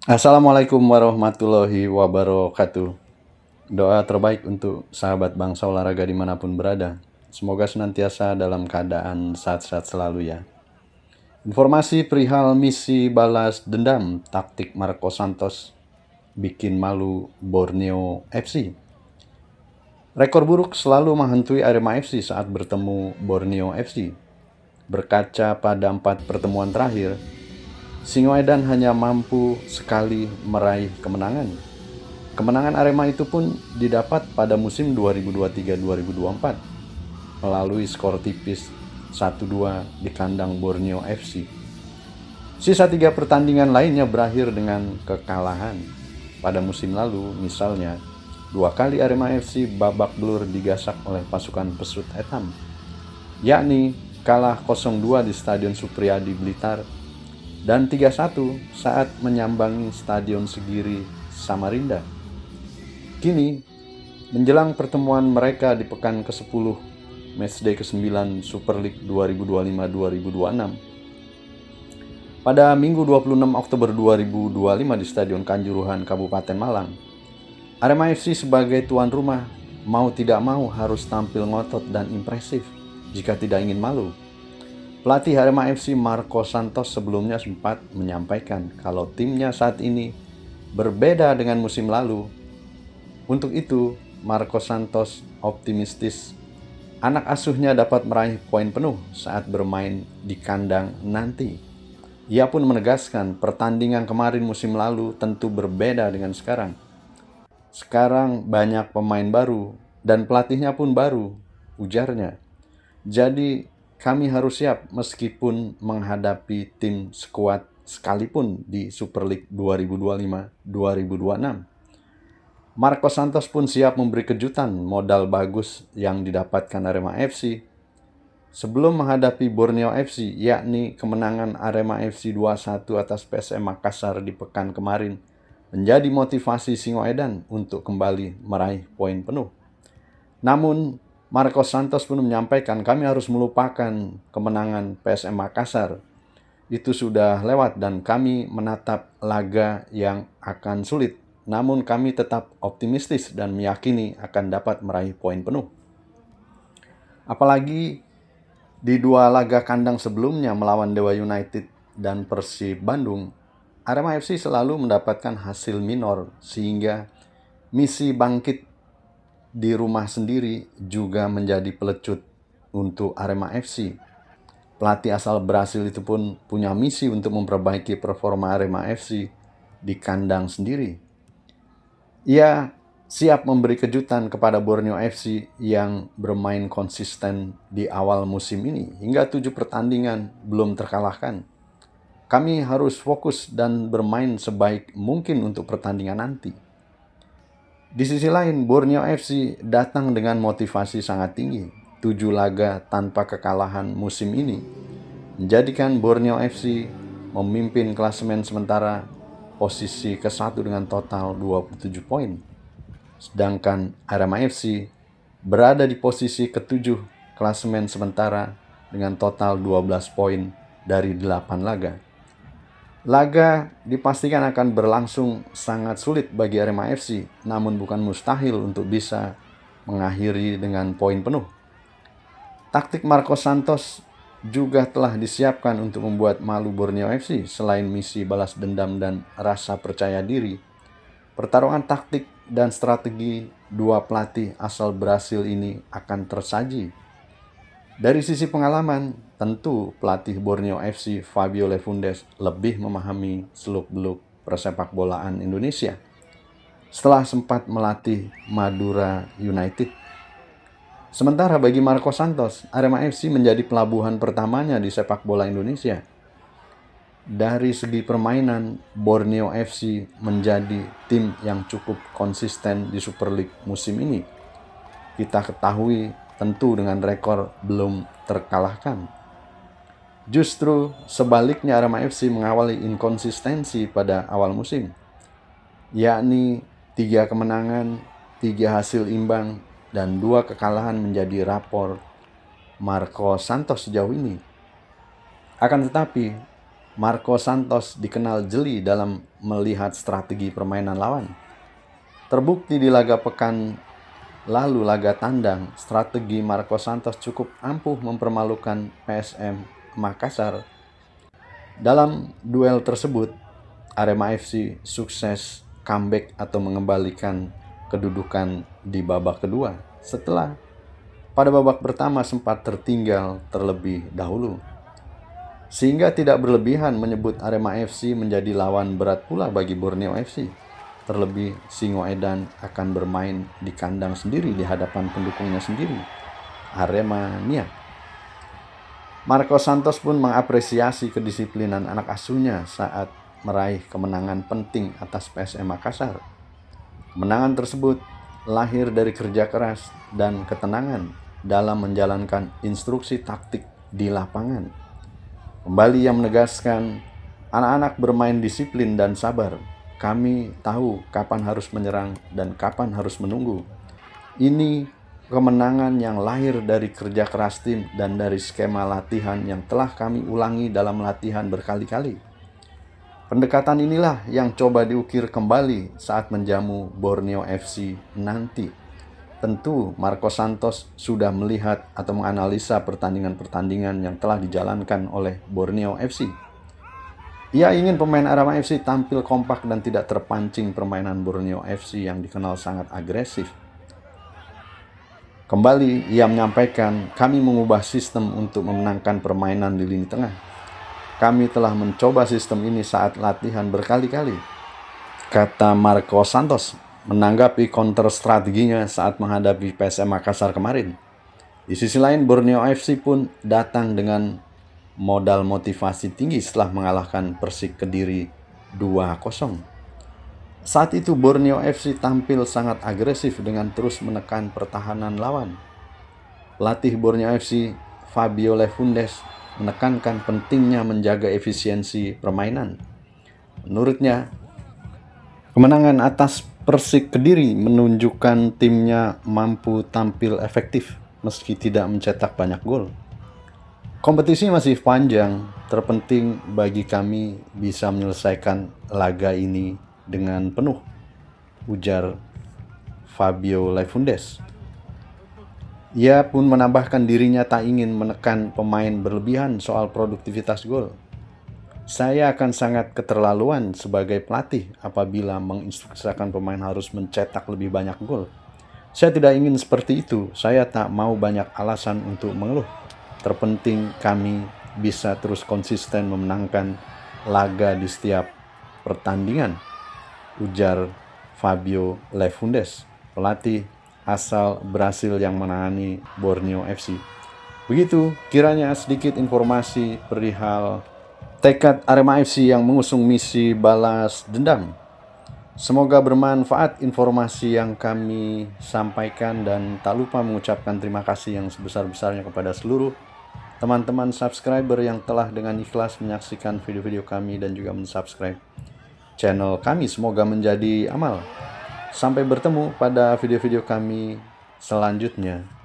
Assalamualaikum warahmatullahi wabarakatuh. Doa terbaik untuk sahabat bangsa olahraga dimanapun berada. Semoga senantiasa dalam keadaan sehat-sehat selalu ya. Informasi perihal misi balas dendam taktik Marco Santos bikin malu Borneo FC. Rekor buruk selalu menghantui Arema FC saat bertemu Borneo FC. Berkaca pada 4 pertemuan terakhir, Singoedan hanya mampu sekali meraih kemenangan. Kemenangan Arema itu pun didapat pada musim 2023-2024 melalui skor tipis 1-2 di kandang Borneo FC. Sisa 3 pertandingan lainnya berakhir dengan kekalahan. Pada musim lalu, misalnya, 2 kali Arema FC babak belur digasak oleh pasukan Pesut Etam, yakni kalah 0-2 di Stadion Supriyadi Blitar dan 3-1 saat menyambangi Stadion Segiri Samarinda. Kini, menjelang pertemuan mereka di pekan ke-10 matchday ke-9 Super League 2025-2026, pada Minggu 26 Oktober 2025 di Stadion Kanjuruhan, Kabupaten Malang, Arema FC sebagai tuan rumah mau tidak mau harus tampil ngotot dan impresif jika tidak ingin malu. Pelatih Arema FC Marco Santos sebelumnya sempat menyampaikan kalau timnya saat ini berbeda dengan musim lalu. Untuk itu, Marco Santos optimistis anak asuhnya dapat meraih poin penuh saat bermain di kandang nanti. Ia pun menegaskan pertandingan kemarin musim lalu tentu berbeda dengan sekarang. Sekarang banyak pemain baru dan pelatihnya pun baru, ujarnya. Jadi kami harus siap meskipun menghadapi tim sekuat sekalipun di Super League 2025-2026. Marco Santos pun siap memberi kejutan modal bagus yang didapatkan Arema FC sebelum menghadapi Borneo FC, yakni kemenangan Arema FC 2-1 atas PSM Makassar di pekan kemarin menjadi motivasi Singoedan untuk kembali meraih poin penuh. Namun, Marco Santos pun menyampaikan kami harus melupakan kemenangan PSM Makassar. Itu sudah lewat dan kami menatap laga yang akan sulit. Namun kami tetap optimistis dan meyakini akan dapat meraih poin penuh. Apalagi di 2 laga kandang sebelumnya melawan Dewa United dan Persib Bandung, Arema FC selalu mendapatkan hasil minor sehingga misi bangkit di rumah sendiri juga menjadi pelecut untuk Arema FC. Pelatih asal Brasil itu pun punya misi untuk memperbaiki performa Arema FC di kandang sendiri. Ia siap memberi kejutan kepada Borneo FC yang bermain konsisten di awal musim ini hingga 7 pertandingan belum terkalahkan. Kami harus fokus dan bermain sebaik mungkin untuk pertandingan nanti. Di sisi lain, Borneo FC datang dengan motivasi sangat tinggi. 7 laga tanpa kekalahan musim ini menjadikan Borneo FC memimpin klasemen sementara posisi ke-1 dengan total 27 poin. Sedangkan Arema FC berada di posisi ke-7 klasemen sementara dengan total 12 poin dari 8 laga. Laga dipastikan akan berlangsung sangat sulit bagi Arema FC, namun bukan mustahil untuk bisa mengakhiri dengan poin penuh. Taktik Marco Santos juga telah disiapkan untuk membuat malu Borneo FC. Selain misi balas dendam dan rasa percaya diri, pertarungan taktik dan strategi dua pelatih asal Brasil ini akan tersaji. Dari sisi pengalaman, tentu pelatih Borneo FC Fabio Lefundes lebih memahami seluk-beluk persepak bolaan Indonesia setelah sempat melatih Madura United. Sementara bagi Marco Santos, Arema FC menjadi pelabuhan pertamanya di sepak bola Indonesia. Dari segi permainan, Borneo FC menjadi tim yang cukup konsisten di Super League musim ini. Kita ketahui tentu dengan rekor belum terkalahkan. Justru sebaliknya Arema FC mengawali inkonsistensi pada awal musim, yakni 3 kemenangan, 3 hasil imbang, dan 2 kekalahan menjadi rapor Marco Santos sejauh ini. Akan tetapi, Marco Santos dikenal jeli dalam melihat strategi permainan lawan. Terbukti di laga pekan lalu laga tandang, strategi Marco Santos cukup ampuh mempermalukan PSM Makassar. Dalam duel tersebut, Arema FC sukses comeback atau mengembalikan kedudukan di babak kedua setelah pada babak pertama sempat tertinggal terlebih dahulu. Sehingga tidak berlebihan menyebut Arema FC menjadi lawan berat pula bagi Borneo FC. Terlebih Singoedan akan bermain di kandang sendiri di hadapan pendukungnya sendiri, Aremania. Marco Santos pun mengapresiasi kedisiplinan anak asuhnya saat meraih kemenangan penting atas PSM Makassar. Kemenangan tersebut lahir dari kerja keras dan ketenangan dalam menjalankan instruksi taktik di lapangan. Kembali yang menegaskan, anak-anak bermain disiplin dan sabar. Kami tahu kapan harus menyerang dan kapan harus menunggu. Ini kemenangan yang lahir dari kerja keras tim dan dari skema latihan yang telah kami ulangi dalam latihan berkali-kali. Pendekatan inilah yang coba diukir kembali saat menjamu Borneo FC nanti. Tentu Marco Santos sudah melihat atau menganalisa pertandingan-pertandingan yang telah dijalankan oleh Borneo FC. Ia ingin pemain Arema FC tampil kompak dan tidak terpancing permainan Borneo FC yang dikenal sangat agresif. Kembali ia menyampaikan, kami mengubah sistem untuk memenangkan permainan di lini tengah. Kami telah mencoba sistem ini saat latihan berkali-kali, kata Marco Santos menanggapi counter strateginya saat menghadapi PSM Makassar kemarin. Di sisi lain, Borneo FC pun datang dengan modal motivasi tinggi setelah mengalahkan Persik Kediri 2-0. Saat itu Borneo FC tampil sangat agresif dengan terus menekan pertahanan lawan. Pelatih Borneo FC, Fabio Lefundes, menekankan pentingnya menjaga efisiensi permainan. Menurutnya, kemenangan atas Persik Kediri menunjukkan timnya mampu tampil efektif meski tidak mencetak banyak gol. Kompetisi masih panjang, terpenting bagi kami bisa menyelesaikan laga ini dengan penuh, ujar Fabio Lefundes. Ia pun menambahkan dirinya tak ingin menekan pemain berlebihan soal produktivitas gol. Saya akan sangat keterlaluan sebagai pelatih apabila menginstruksikan pemain harus mencetak lebih banyak gol. Saya tidak ingin seperti itu. Saya tak mau banyak alasan untuk mengeluh. Terpenting kami bisa terus konsisten memenangkan laga di setiap pertandingan, ujar Fabio Lefundes, pelatih asal Brasil yang menangani Borneo FC. Begitu kiranya sedikit informasi perihal tekad Arema FC yang mengusung misi balas dendam. Semoga bermanfaat informasi yang kami sampaikan dan tak lupa mengucapkan terima kasih yang sebesar-besarnya kepada seluruh teman-teman subscriber yang telah dengan ikhlas menyaksikan video-video kami dan juga mensubscribe channel kami. Semoga menjadi amal. Sampai bertemu pada video-video kami selanjutnya.